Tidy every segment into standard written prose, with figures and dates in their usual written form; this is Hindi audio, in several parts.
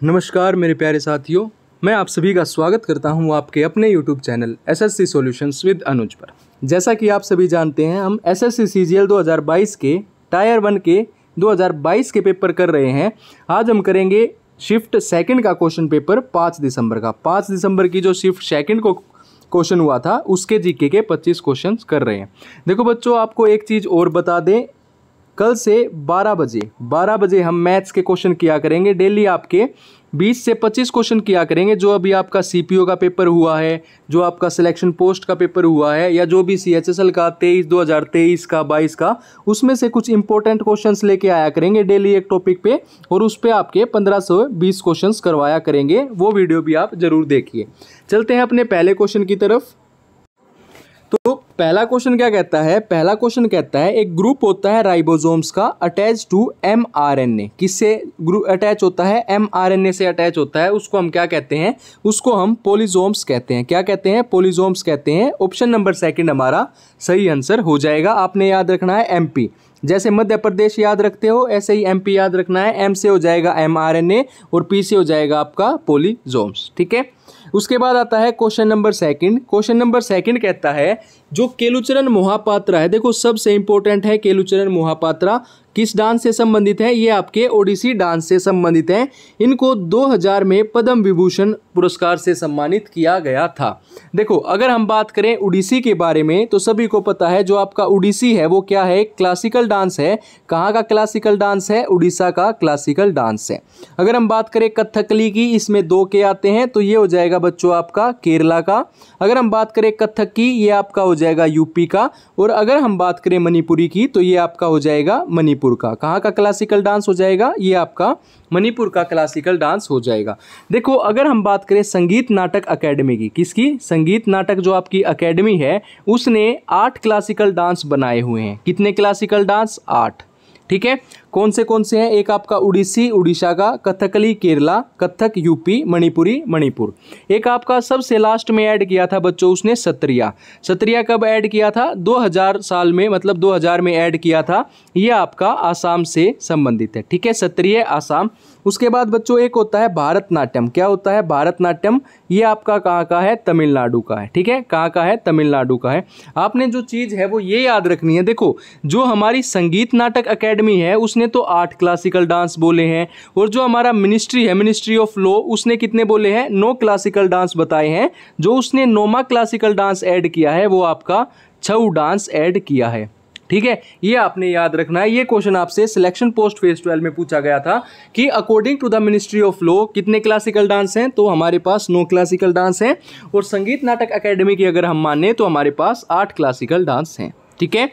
नमस्कार मेरे प्यारे साथियों, मैं आप सभी का स्वागत करता हूं आपके अपने YouTube channel SSC solutions with Anuj पर। जैसा कि आप सभी जानते हैं, हम एसएससी सीजीएल 2022 के टायर 1 के 2022 के पेपर कर रहे हैं। आज हम करेंगे शिफ्ट सेकंड का क्वेश्चन पेपर 5 दिसंबर का। 5 दिसंबर की जो शिफ्ट सेकंड को क्वेश्चन हुआ था उसके जीके के 25 क्वेश्चन कर रहे हैं। देखो बच्चों, आपको एक चीज़ और बता दें, कल से 12 बजे हम मैथ्स के क्वेश्चन किया करेंगे। डेली आपके 20 से 25 क्वेश्चन किया करेंगे। जो अभी आपका सीपीओ का पेपर हुआ है, जो आपका सिलेक्शन पोस्ट का पेपर हुआ है, या जो भी सीएचएसएल का 2023 का 22 का, उसमें से कुछ इंपॉर्टेंट क्वेश्चंस लेके आया करेंगे डेली एक टॉपिक पे, और उस पे आपके 1520 क्वेश्चंस करवाया करेंगे। वो वीडियो भी आप जरूर देखिए। चलते हैं अपने पहले क्वेश्चन की तरफ। तो पहला क्वेश्चन क्या कहता है? पहला क्वेश्चन कहता है एक ग्रुप होता है राइबोसोम्स का अटैच टू एमआरएनए। किससे ग्रुप अटैच होता है? एमआरएनए से अटैच होता है। उसको हम क्या कहते हैं? उसको हम पोलिसोम्स कहते हैं। क्या कहते हैं? पोलिसोम्स कहते हैं। ऑप्शन नंबर सेकंड हमारा सही आंसर हो जाएगा। आपने याद रखना है एमपी। जैसे मध्य प्रदेश याद रखते हो ऐसे ही एमपी याद रखना है। एम से हो जाएगा एमआरएनए और पी से हो जाएगा आपका पोलिसोम्स। ठीक है। उसके बाद आता है question number second. Question number second कहता है जो केलुचरण मोहापात्रा है, देखो सबसे इंपॉर्टेंट है केलुचरण मोहापात्रा, किस डांस से संबंधित है? ये आपके ओडिसी डांस से संबंधित है। इनको 2000 में पद्म विभूषण पुरस्कार से सम्मानित किया गया था। देखो, अगर हम बात करें उड़ीसी के बारे में तो सभी को पता है जो आपका उड़ीसी है वो क्या है? क्लासिकल डांस है। कहाँ का क्लासिकल डांस है? उड़ीसा का क्लासिकल डांस है। अगर हम बात करें कथकली की, इसमें 2 के आते हैं तो ये हो जाएगा बच्चों आपका केरला का। अगर हम बात करें कथक की, ये आपका हो जाएगा यूपी का। और अगर हम बात करें मणिपुरी की तो ये आपका हो जाएगा मणिपुर का। कहाँ का क्लासिकल डांस हो जाएगा? ये आपका मणिपुर का क्लासिकल डांस हो जाएगा। देखो, अगर हम बात करें संगीत नाटक अकेडमी की, किसकी? संगीत नाटक जो आपकी अकेडमी है उसने 8 क्लासिकल डांस बनाए हुए हैं। कितने क्लासिकल डांस? 8। ठीक है। कौन से हैं? एक आपका उड़ीसी उड़ीसा का, कथकली केरला, कथक यूपी, मणिपुरी मणिपुर। एक आपका सबसे लास्ट में ऐड किया था बच्चों उसने सत्रिया। सत्रिया कब ऐड किया था? 2000 साल में, मतलब 2000 में ऐड किया था। ये आपका आसाम से संबंधित है। ठीक है, सत्रिय आसाम। उसके बाद बच्चों एक होता है भारतनाट्यम। क्या होता है? भारतनाट्यम। ये आपका कहाँ का है? तमिलनाडु का है। ठीक है, कहाँ का है? तमिलनाडु का है। आपने जो चीज़ है वो ये याद रखनी है। देखो, जो हमारी संगीत नाटक अकेडमी है उसने तो 8 क्लासिकल डांस बोले हैं, और जो हमारा मिनिस्ट्री है, मिनिस्ट्री ऑफ लॉ, उसने कितने बोले हैं? 9 क्लासिकल डांस बताए हैं। जो उसने 9वां क्लासिकल डांस ऐड किया है वो आपका छऊ डांस ऐड किया है। ठीक है, ये आपने याद रखना है। ये क्वेश्चन आपसे सिलेक्शन पोस्ट फेज 12 में पूछा गया था कि according to the ministry of law कितने क्लासिकल डांस हैं? तो हमारे पास 9 क्लासिकल डांस हैं, और संगीत नाटक अकेडमी की अगर हम माने तो हमारे पास 8 क्लासिकल डांस हैं। ठीक है।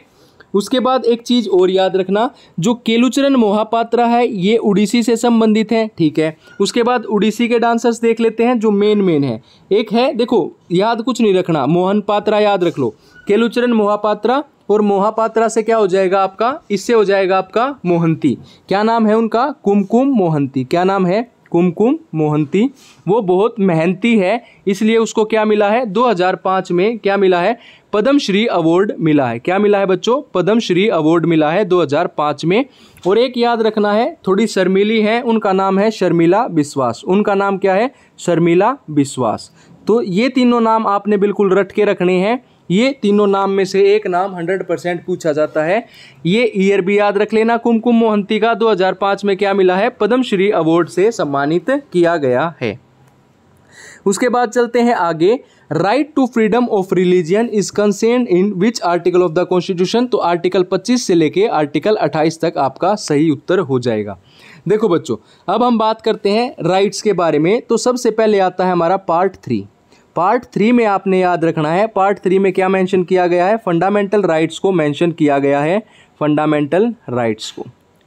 उसके बाद एक चीज और याद रखना, जो केलुचरण मोहापात्रा है ये उड़ीसी से संबंधित है। ठीक है। उसके बाद उड़ीसी के डांसर्स देख लेते हैं जो मेन है। एक है, देखो याद कुछ नहीं रखना, मोहन पात्रा याद रख लो। केलुचरण मोहापात्रा, और मोहापात्रा से क्या हो जाएगा आपका? इससे हो जाएगा आपका मोहंती। क्या नाम है उनका? कुमकुम मोहंती। क्या नाम है? कुमकुम मोहंती। वो बहुत मेहनती है, इसलिए उसको क्या मिला है? 2005 में क्या मिला है? पद्मश्री अवार्ड मिला है। क्या मिला है बच्चों? पद्मश्री अवार्ड मिला है 2005 में। और एक याद रखना है, थोड़ी शर्मीली है, उनका नाम है शर्मिला बिस्वास। उनका नाम क्या है? शर्मिला बिस्वास। तो ये तीनों नाम आपने बिल्कुल रट के रखने हैं। ये तीनों नाम में से एक नाम 100% पूछा जाता है। ये ईयर भी याद रख लेना। कुमकुम मोहंती का 2005 में क्या मिला है? पद्मश्री अवार्ड से सम्मानित किया गया है। उसके बाद चलते हैं आगे। Right to freedom of religion is concerned in which article of the constitution? तो आर्टिकल 25 से लेके आर्टिकल 28 तक आपका सही उत्तर हो जाएगा। देखो बच्चों, अब हम बात करते हैं राइट्स के बारे में। तो सबसे पहले आता है हमारा पार्ट 3। पार्ट 3 में आपने याद रखना है, पार्ट 3 में क्या मेंशन किया गया है? फंडामेंटल राइट्स को मेंशन किया गया है, फंडामेंटल राइट्स को।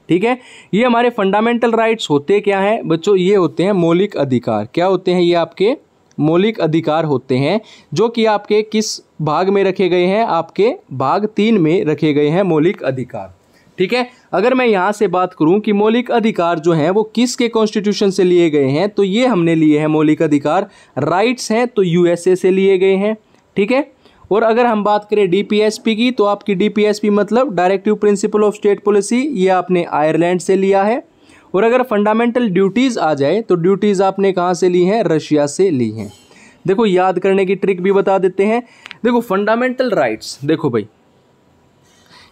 ठीक है। ये हमारे फंडामेंटल राइट्स होते क्या हैं बच्चों? ये होते हैं मौलिक अधिकार। क्या होते हैं? ये आपके मौलिक अधिकार होते हैं, जो कि आपके किस भाग में रखे गए हैं? आपके भाग 3 में रखे गए हैं मौलिक अधिकार। ठीक है। अगर मैं यहाँ से बात करूँ कि मौलिक अधिकार जो हैं वो किसके कॉन्स्टिट्यूशन से लिए गए हैं, तो ये हमने लिए हैं मौलिक अधिकार। राइट्स हैं तो यूएसए से लिए गए हैं। ठीक है। और अगर हम बात करें डीपीएसपी की, तो आपकी डीपीएसपी मतलब directive principle of state policy, ये आपने आयरलैंड से लिया है। और अगर फंडामेंटल ड्यूटीज़ आ जाए तो ड्यूटीज़ आपने कहाँ से ली हैं, रशिया से ली हैं। देखो याद करने की ट्रिक भी बता देते हैं। देखो फंडामेंटल राइट्स, देखो भाई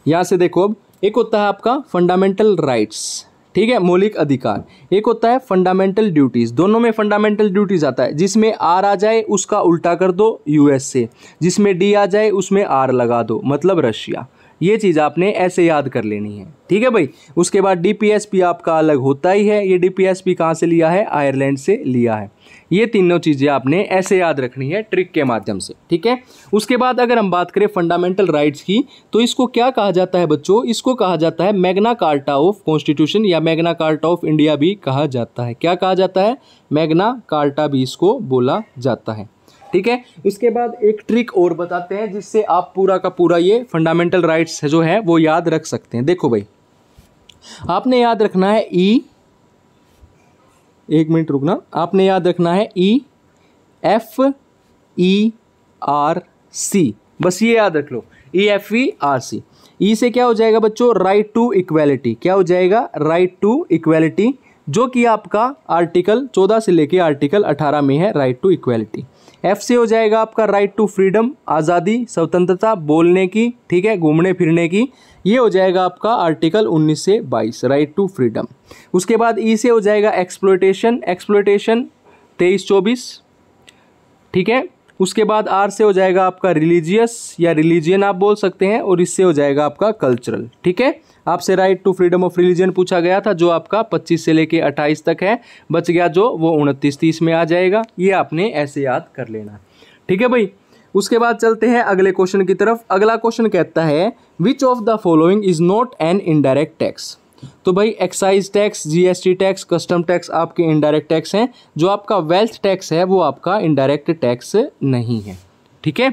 यहाँ से देखो, अब एक होता है आपका फंडामेंटल राइट्स, ठीक है, मौलिक अधिकार, एक होता है फंडामेंटल ड्यूटीज़। दोनों में फंडामेंटल ड्यूटीज़ आता है, जिसमें आर आ जाए उसका उल्टा कर दो यूएस से, जिसमें डी आ जाए उसमें आर लगा दो, मतलब रशिया। ये चीज़ आपने ऐसे याद कर लेनी है, ठीक है भाई। उसके बाद डीपीएसपी आपका अलग होता ही है। ये डीपीएसपी कहाँ से लिया है, आयरलैंड से लिया है। ये तीनों चीज़ें आपने ऐसे याद रखनी है ट्रिक के माध्यम से, ठीक है। उसके बाद अगर हम बात करें फंडामेंटल राइट्स की, तो इसको क्या कहा जाता है बच्चों, इसको कहा जाता है मैग्ना कार्टा ऑफ कॉन्स्टिट्यूशन या मैग्ना कार्टा ऑफ इंडिया भी कहा जाता है। क्या कहा जाता है, मैग्ना कार्टा भी इसको बोला जाता है, ठीक है। इसके बाद एक ट्रिक और बताते हैं जिससे आप पूरा का पूरा ये फंडामेंटल राइट्स जो है वो याद रख सकते हैं। देखो भाई आपने याद रखना है एक मिनट रुकना, आपने याद रखना है EFERC, बस ये याद रख लो, EFERC। ई से क्या हो जाएगा बच्चों, राइट टू इक्वेलिटी। क्या हो जाएगा, राइट टू इक्वेलिटी, जो कि आपका आर्टिकल 14 से लेके आर्टिकल 18 में है, राइट टू इक्वेलिटी। एफ से हो जाएगा आपका राइट टू फ्रीडम, आज़ादी, स्वतंत्रता बोलने की, ठीक है, घूमने फिरने की। ये हो जाएगा आपका आर्टिकल 19 से 22, राइट टू फ्रीडम। उसके बाद ई से हो जाएगा एक्सप्लॉयटेशन, 23-24, ठीक है। उसके बाद आर से हो जाएगा आपका रिलीजियस या रिलीजियन आप बोल सकते हैं, और इससे हो जाएगा आपका कल्चरल, ठीक है। आपसे right to freedom of religion पूछा गया था, जो आपका 25 से लेके 28 तक है, बच गया जो वो 29-30 में आ जाएगा। ये आपने ऐसे याद कर लेना, ठीक है भाई। उसके बाद चलते हैं अगले क्वेश्चन की तरफ। अगला क्वेश्चन कहता है which of the following is not an indirect tax. तो भाई excise tax, GST tax, custom tax आपके इनडायरेक्ट टैक्स हैं। जो आपका वेल्थ टैक्स है वो आपका इनडायरेक्ट टैक्स नहीं है, ठीक है।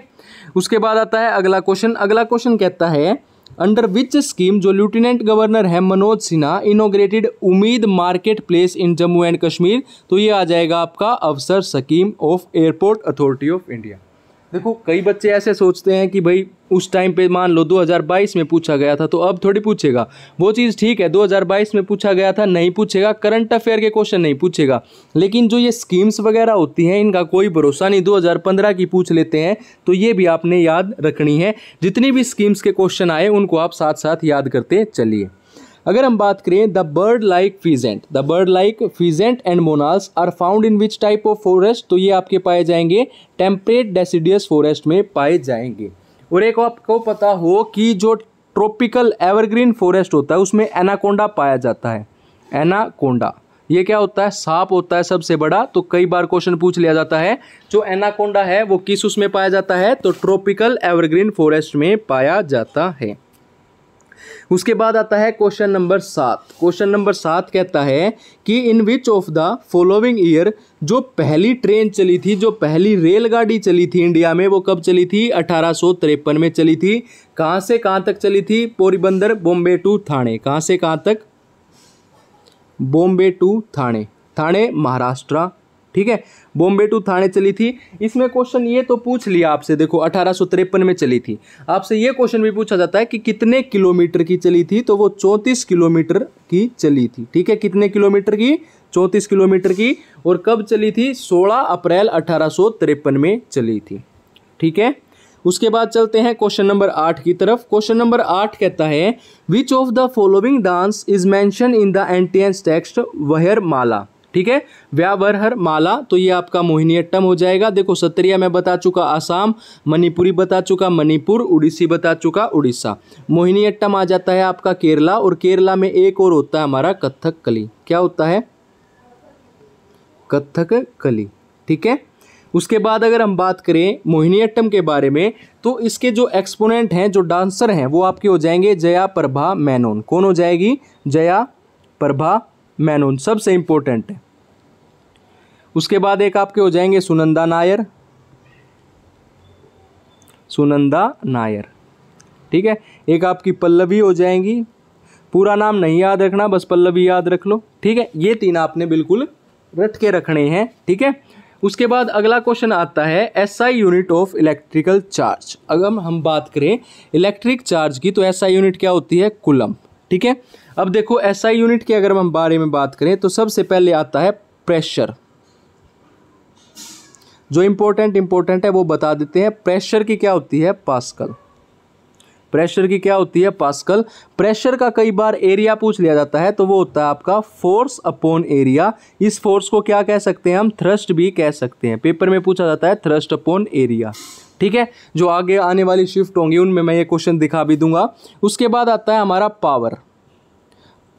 उसके बाद आता है अगला क्वेश्चन। अगला क्वेश्चन कहता है अंडर विच स्कीम, जो लेफ्टिनेंट गवर्नर है मनोज सिन्हा इनोग्रेटेड उम्मीद market place in Jammu and Kashmir. तो ये आ जाएगा आपका अफसर scheme of airport authority of India. देखो कई बच्चे ऐसे सोचते हैं कि भाई उस टाइम पे मान लो 2022 में पूछा गया था तो अब थोड़ी पूछेगा। वो चीज़ ठीक है, 2022 में पूछा गया था, नहीं पूछेगा, करंट अफेयर के क्वेश्चन नहीं पूछेगा। लेकिन जो ये स्कीम्स वगैरह होती हैं इनका कोई भरोसा नहीं, 2015 की पूछ लेते हैं। तो ये भी आपने याद रखनी है। जितनी भी स्कीम्स के क्वेश्चन आए उनको आप साथ साथ याद करते चलिए। अगर हम बात करें the bird like pheasant and monals are found in which type of forest, तो ये आपके पाए जाएंगे टेम्परेट डेसिडियस फॉरेस्ट में पाए जाएंगे। और एक आपको पता हो कि जो ट्रॉपिकल एवरग्रीन फॉरेस्ट होता है उसमें एनाकोंडा पाया जाता है। एनाकोंडा ये क्या होता है, सांप होता है सबसे बड़ा। तो कई बार क्वेश्चन पूछ लिया जाता है जो एनाकोंडा है वो किस उसमें पाया जाता है, तो ट्रॉपिकल एवरग्रीन फॉरेस्ट में पाया जाता है। उसके बाद आता है क्वेश्चन नंबर 7। क्वेश्चन नंबर 7 कहता है कि in which of the following year, जो पहली ट्रेन चली थी, जो पहली रेलगाड़ी चली थी इंडिया में, वो कब चली थी, 1853 में चली थी। कहाँ से कहाँ तक चली थी, पोरबंदर बॉम्बे टू थाने। कहाँ से कहाँ तक, बॉम्बे टू थाने, थाने महाराष्ट्र, ठीक है, बॉम्बे टू थाने चली थी। इसमें क्वेश्चन ये तो पूछ लिया आपसे, देखो 1853 में चली थी। आपसे ये क्वेश्चन भी पूछा जाता है कि कितने किलोमीटर की चली थी, तो वो 34 किलोमीटर की चली थी, ठीक है। कितने किलोमीटर की, 34 किलोमीटर की। और कब चली थी, 16 अप्रैल 1853 में चली थी, ठीक है। उसके बाद चलते हैं क्वेश्चन नंबर 8 की तरफ। क्वेश्चन नंबर 8 कहता है which of the following dance is mention in the entrance text where माला, ठीक है, व्यावरहर माला। तो ये आपका मोहिनीअट्टम हो जाएगा। देखो सत्रिया में बता चुका आसाम, मणिपुरी बता चुका मणिपुर, उड़ीसी बता चुका उड़ीसा। मोहिनीअट्टम आ जाता है आपका केरला, और केरला में एक और होता है हमारा कथकली। क्या होता है, कथकली, ठीक है। उसके बाद अगर हम बात करें मोहिनीअट्टम के बारे में, तो इसके जो एक्सपोनेंट हैं, जो डांसर हैं, वो आपके हो जाएंगे जया प्रभा मेनन। कौन हो जाएगी, जया प्रभा मेनन, सबसे इंपॉर्टेंट है। उसके बाद एक आपके हो जाएंगे सुनंदा नायर, सुनंदा नायर, ठीक है। एक आपकी पल्लवी हो जाएंगी, पूरा नाम नहीं याद रखना, बस पल्लवी याद रख लो, ठीक है। ये तीन आपने बिल्कुल रट के रखने हैं, ठीक है। उसके बाद अगला क्वेश्चन आता है SI unit of electrical charge. अगर हम बात करें इलेक्ट्रिक चार्ज की, तो एसआई यूनिट क्या होती है, कूलम, ठीक है। अब देखो एसआई यूनिट के अगर हम बारे में बात करें तो सबसे पहले आता है प्रेशर। जो इंपॉर्टेंट है वो बता देते हैं। प्रेशर की क्या होती है? पास्कल। प्रेशर की क्या होती है? पास्कल। प्रेशर का कई बार एरिया पूछ लिया जाता है, तो वो होता है आपका फोर्स अपॉन एरिया। इस फोर्स को क्या कह सकते हैं हम? थ्रस्ट भी कह सकते हैं। पेपर में पूछा जाता है थ्रस्ट अपॉन एरिया। ठीक है, जो आगे आने वाली शिफ्ट होंगी उनमें मैं ये क्वेश्चन दिखा भी दूंगा। उसके बाद आता है हमारा पावर।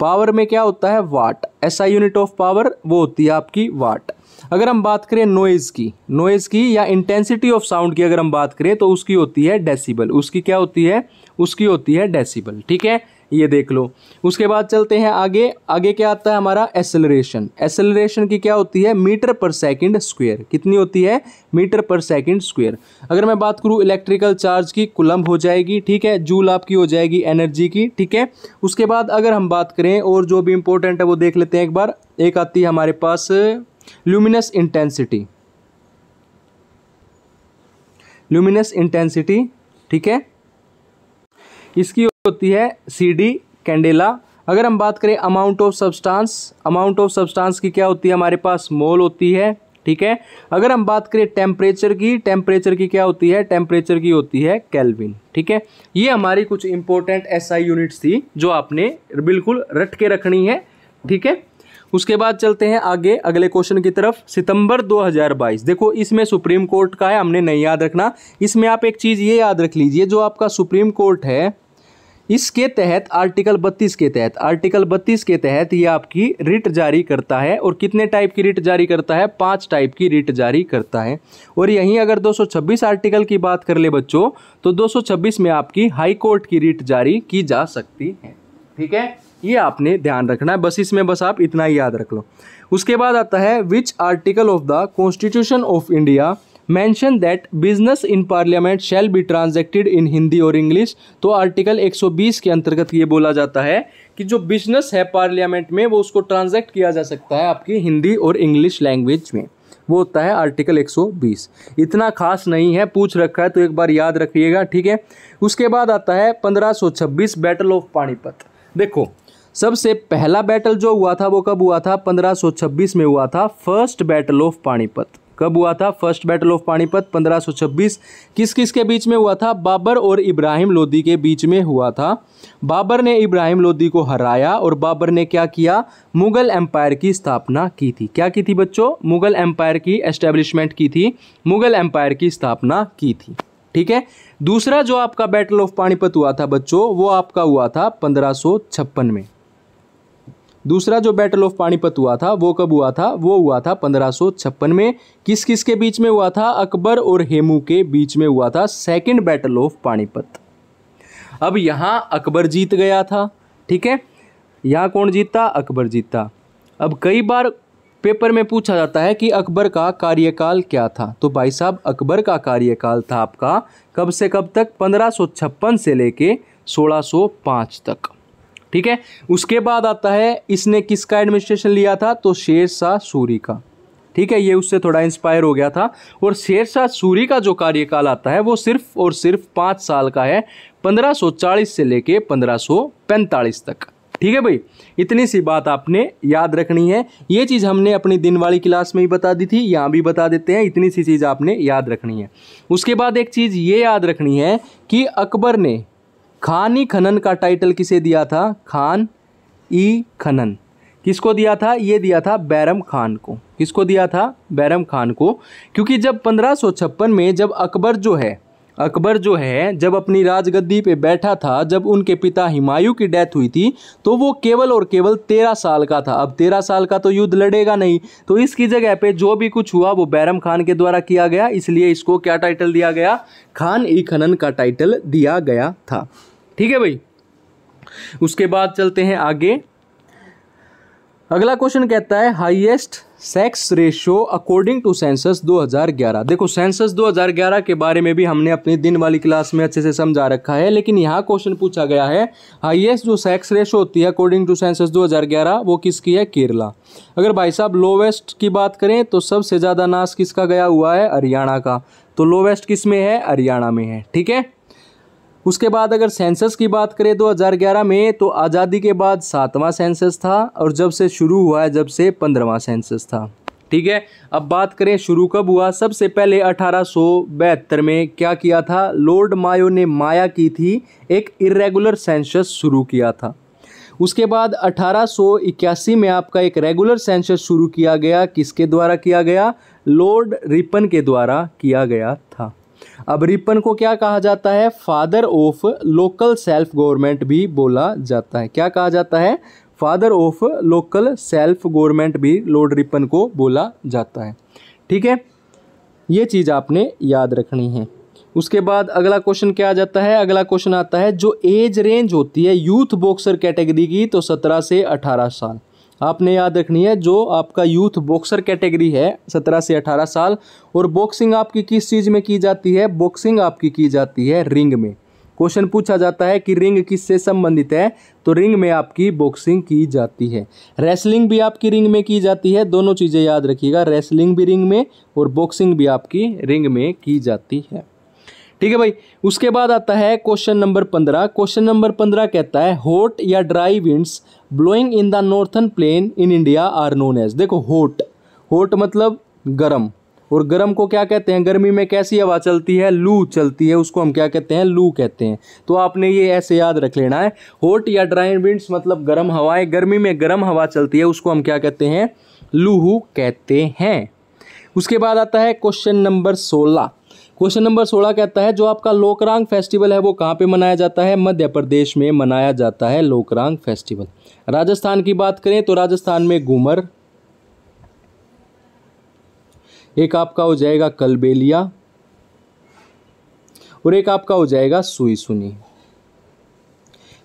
पावर में क्या होता है? वाट। एसआई यूनिट ऑफ पावर वो होती है आपकी वाट। अगर हम बात करें नॉइज़ की या इंटेंसिटी ऑफ साउंड की अगर हम बात करें तो उसकी होती है डेसिबल। उसकी क्या होती है? उसकी होती है डेसिबल। ठीक है, ये देख लो। उसके बाद चलते हैं आगे। आगे क्या आता है हमारा? एक्सेलरेशन। एक्सेलरेशन की क्या होती है? मीटर पर सेकंड स्क्वायर। कितनी होती है? मीटर पर सेकंड स्क्वायर। अगर मैं बात करूं इलेक्ट्रिकल चार्ज की, कूलम्ब हो जाएगी। ठीक है, जूल आपकी हो जाएगी एनर्जी की। ठीक है, उसके बाद अगर हम बात करें और जो भी इंपॉर्टेंट है वो देख लेते हैं एक बार। एक आती है हमारे पास ल्यूमिनस इंटेंसिटी। ल्यूमिनस इंटेंसिटी, ठीक है, इसकी होती है CD कैंडेला। अगर हम बात करें अमाउंट ऑफ सब्सटेंस की क्या होती है हमारे पास? मोल होती है। ठीक है, अगर हम बात करें टेम्परेचर की क्या होती है? टेम्परेचर की होती है केल्विन। ठीक है, ये हमारी कुछ इंपॉर्टेंट SI यूनिट्स थी जो आपने बिल्कुल रट के रखनी है। ठीक है, उसके बाद चलते हैं आगे अगले क्वेश्चन की तरफ। सितंबर 2022, देखो इसमें सुप्रीम कोर्ट का है, हमने नहीं याद रखना। इसमें आप एक चीज़ ये याद रख लीजिए, जो आपका सुप्रीम कोर्ट है इसके तहत आर्टिकल 32 के तहत ये आपकी रिट जारी करता है। और कितने टाइप की रिट जारी करता है? 5 टाइप की रिट जारी करता है। और यहीं अगर 226 आर्टिकल की बात कर ले बच्चों, तो 226 में आपकी हाई कोर्ट की रिट जारी की जा सकती है। ठीक है, ये आपने ध्यान रखना है, बस इसमें बस आप इतना ही याद रख लो। उसके बाद आता है which article of the constitution of India mention that business in parliament shall be transacted in Hindi और इंग्लिश। तो आर्टिकल 120 के अंतर्गत ये बोला जाता है कि जो बिजनेस है पार्लियामेंट में वो उसको ट्रांजैक्ट किया जा सकता है आपकी हिंदी और इंग्लिश लैंग्वेज में। वो होता है आर्टिकल 120। इतना खास नहीं है, पूछ रखा है तो एक बार याद रखिएगा। ठीक है, उसके बाद आता है 1526 बैटल ऑफ पानीपत। देखो सबसे पहला बैटल जो हुआ था वो कब हुआ था? 1526 में हुआ था फर्स्ट बैटल ऑफ पानीपत। कब हुआ था फर्स्ट बैटल ऑफ पानीपत? 1526। किस किस के बीच में हुआ था? बाबर और इब्राहिम लोदी के बीच में हुआ था। बाबर ने इब्राहिम लोदी को हराया और बाबर ने क्या किया? मुगल एम्पायर की स्थापना की थी। क्या की थी बच्चों? मुगल एम्पायर की एस्टेब्लिशमेंट की थी, मुगल एम्पायर की स्थापना की थी। ठीक है, दूसरा जो आपका बैटल ऑफ पानीपत हुआ था बच्चों वो आपका हुआ था 1556 में। दूसरा जो बैटल ऑफ पानीपत हुआ था वो कब हुआ था? वो हुआ था 1556 में। किस किस के बीच में हुआ था? अकबर और हेमू के बीच में हुआ था सेकंड बैटल ऑफ पानीपत। अब यहाँ अकबर जीत गया था। ठीक है, यहाँ कौन जीता? अकबर जीता। अब कई बार पेपर में पूछा जाता है कि अकबर का कार्यकाल क्या था, तो भाई साहब अकबर का कार्यकाल था आपका कब से कब तक? 1556 से लेके 1605 तक। ठीक है, उसके बाद आता है इसने किसका एडमिनिस्ट्रेशन लिया था? तो शेर शाह सूरी का। ठीक है, ये उससे थोड़ा इंस्पायर हो गया था। और शेर शाह सूरी का जो कार्यकाल आता है वो सिर्फ और सिर्फ 5 साल का है, 1540 से लेके 1545 तक। ठीक है भाई, इतनी सी बात आपने याद रखनी है। ये चीज़ हमने अपनी दिन वाली क्लास में ही बता दी थी, यहाँ भी बता देते हैं। इतनी सी चीज़ आपने याद रखनी है। उसके बाद एक चीज़ ये याद रखनी है कि अकबर ने खान ई खनन का टाइटल किसे दिया था? खान ई खनन। किसको दिया था? ये दिया था बैरम खान को। किसको दिया था? बैरम खान को। क्योंकि जब 1556 में जब अकबर जो है जब अपनी राजगद्दी पे बैठा था, जब उनके पिता हुमायूं की डेथ हुई थी, तो वो केवल और केवल 13 साल का था। अब 13 साल का तो युद्ध लड़ेगा नहीं, तो इसकी जगह पे जो भी कुछ हुआ वो बैरम खान के द्वारा किया गया, इसलिए इसको क्या टाइटल दिया गया? खान ई खनन का टाइटल दिया गया था। ठीक है भाई, उसके बाद चलते हैं आगे। अगला क्वेश्चन कहता है highest sex ratio according to census 2011। देखो सेंसस 2011 के बारे में भी हमने अपनी दिन वाली क्लास में अच्छे से समझा रखा है, लेकिन यहाँ क्वेश्चन पूछा गया है हाईएस्ट जो सेक्स रेशियो होती है अकॉर्डिंग टू सेंसस 2011 वो किसकी है? केरला। अगर भाई साहब लोवेस्ट की बात करें तो सबसे ज़्यादा नाश किसका गया हुआ है? हरियाणा का। तो लोवेस्ट किस में है? हरियाणा में है। ठीक है, उसके बाद अगर सेंसस की बात करें 2011 में, तो आज़ादी के बाद 7वां सेंसस था और जब से शुरू हुआ है जब से 15वां सेंसस था। ठीक है, अब बात करें शुरू कब हुआ। सबसे पहले 1872 में क्या किया था, लॉर्ड मायो ने माया की थी, एक इरेगुलर सेंसस शुरू किया था। उसके बाद 1881 में आपका एक रेगुलर सेंसस शुरू किया गया। किसके द्वारा किया गया, लॉर्ड रिपन के द्वारा किया गया था। अब रिपन को क्या कहा जाता है, father of local self government भी बोला जाता है। क्या कहा जाता है, father of local self government भी लॉर्ड रिपन को बोला जाता है। ठीक है, ये चीज़ आपने याद रखनी है। उसके बाद अगला क्वेश्चन क्या आ जाता है, अगला क्वेश्चन आता है जो एज रेंज होती है यूथ बॉक्सर कैटेगरी की, तो 17 से 18 साल आपने याद रखनी है। जो आपका यूथ बॉक्सर कैटेगरी है 17 से 18 साल। और बॉक्सिंग आपकी किस चीज़ में की जाती है, बॉक्सिंग आपकी की जाती है रिंग में। क्वेश्चन पूछा जाता है कि रिंग किससे संबंधित है, तो रिंग में आपकी बॉक्सिंग की जाती है। रेसलिंग भी आपकी रिंग में की जाती है, दोनों चीज़ें याद रखिएगा, रेसलिंग भी रिंग में और बॉक्सिंग भी आपकी रिंग में की जाती है। ठीक है भाई, उसके बाद आता है क्वेश्चन नंबर 15। क्वेश्चन नंबर 15 कहता है हॉट या dry winds blowing in the northern plain in India are known as. देखो हॉट, हॉट मतलब गर्म, और गर्म को क्या कहते हैं, गर्मी में कैसी हवा चलती है, लू चलती है, उसको हम क्या कहते हैं, लू कहते हैं। तो आपने ये ऐसे याद रख लेना है, हॉट या ड्राई विंड्स मतलब गर्म हवाएं, गर्मी में गर्म हवा चलती है, उसको हम क्या कहते हैं, लूहू कहते हैं। उसके बाद आता है क्वेश्चन नंबर 16। क्वेश्चन नंबर 16 कहता है जो आपका लोकरांग फेस्टिवल है वो कहाँ पे मनाया जाता है, मध्य प्रदेश में मनाया जाता है लोकरांग फेस्टिवल। राजस्थान की बात करें तो राजस्थान में घूमर, एक आपका हो जाएगा कलबेलिया, और एक आपका हो जाएगा सुई सुनी।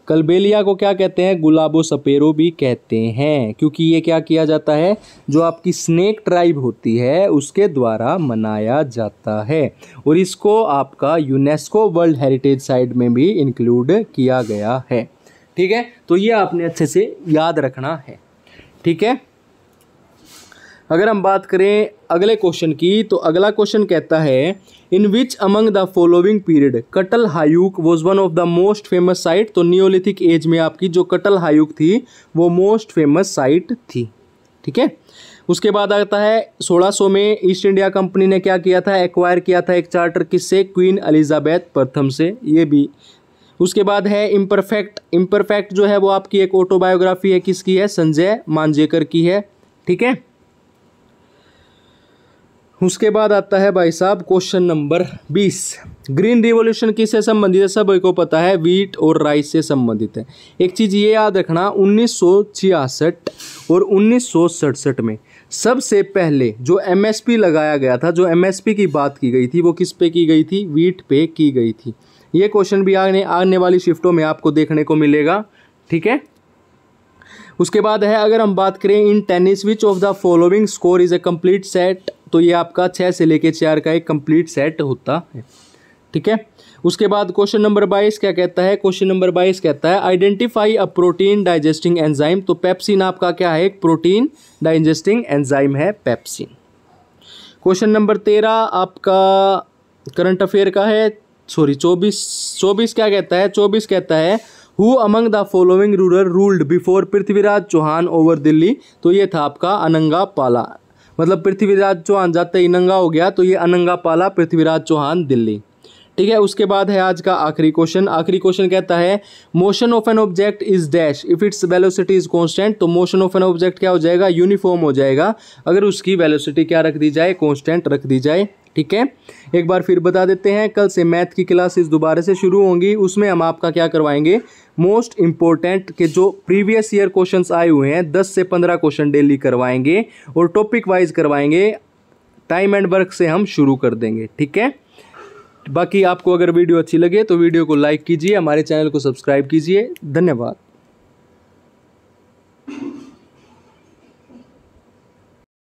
कलबेलिया को क्या कहते हैं, गुलाबो सपेरो भी कहते हैं, क्योंकि ये क्या किया जाता है, जो आपकी स्नेक ट्राइब होती है उसके द्वारा मनाया जाता है, और इसको आपका यूनेस्को वर्ल्ड हेरिटेज साइट में भी इंक्लूड किया गया है। ठीक है, तो ये आपने अच्छे से याद रखना है। ठीक है, अगर हम बात करें अगले क्वेश्चन की, तो अगला क्वेश्चन कहता है in which among the following period Catal Huyuk was one of the most famous site. तो नियोलिथिक एज में आपकी जो कटल हायूक थी वो मोस्ट फेमस साइट थी। ठीक है, उसके बाद आता है 1600 में ईस्ट इंडिया कंपनी ने क्या किया था, एक्वायर किया था एक चार्टर, किससे, क्वीन एलिजाबेथ प्रथम से, ये भी। उसके बाद है इम्परफेक्ट। इम्परफेक्ट जो है वो आपकी एक ऑटोबायोग्राफी है, किसकी है, संजय मांजरेकर की है। ठीक है, उसके बाद आता है भाई साहब क्वेश्चन नंबर 20। ग्रीन रिवॉल्यूशन किससे संबंधित है, सभी को पता है, व्हीट और राइस से संबंधित है। एक चीज़ ये याद रखना, 1966 और 1967 में सबसे पहले जो एमएसपी लगाया गया था, जो एमएसपी की बात की गई थी वो किस पे की गई थी, व्हीट पे की गई थी। ये क्वेश्चन भी आने वाली शिफ्टों में आपको देखने को मिलेगा। ठीक है, उसके बाद है अगर हम बात करें in tennis which of the following score is a complete set, तो ये आपका 6 से लेके 4 का एक कंप्लीट सेट होता है। ठीक है, उसके बाद क्वेश्चन नंबर 22 क्या कहता है, क्वेश्चन नंबर 22 कहता है identify a protein digesting enzyme. तो पेप्सिन आपका क्या है, एक प्रोटीन डाइजेस्टिंग एंजाइम है पेप्सिन। क्वेश्चन नंबर 13 आपका करंट अफेयर का है, सॉरी 24 क्या कहता है, 24 कहता है who among the following ruler ruled before Prithviraj Chauhan over Delhi. तो ये था आपका अनंगा पाला, मतलब पृथ्वीराज चौहान जाते ही नंगा हो गया, तो ये अनंगा पाला पृथ्वीराज चौहान दिल्ली। ठीक है, उसके बाद है आज का आखिरी क्वेश्चन। आखिरी क्वेश्चन कहता है motion of an object is dash if its velocity is constant. तो मोशन ऑफ एन ऑब्जेक्ट क्या हो जाएगा, यूनिफॉर्म हो जाएगा अगर उसकी वेलोसिटी क्या रख दी जाए, कांस्टेंट रख दी जाए। ठीक है, एक बार फिर बता देते हैं, कल से मैथ की क्लासेस दोबारा से शुरू होंगी, उसमें हम आपका क्या करवाएंगे, मोस्ट इंपॉर्टेंट के जो प्रीवियस ईयर क्वेश्चंस आए हुए हैं 10 से 15 क्वेश्चन डेली करवाएंगे और टॉपिक वाइज करवाएंगे। टाइम एंड वर्क से हम शुरू कर देंगे। ठीक है, बाकी आपको अगर वीडियो अच्छी लगे तो वीडियो को लाइक कीजिए, हमारे चैनल को सब्सक्राइब कीजिए। धन्यवाद।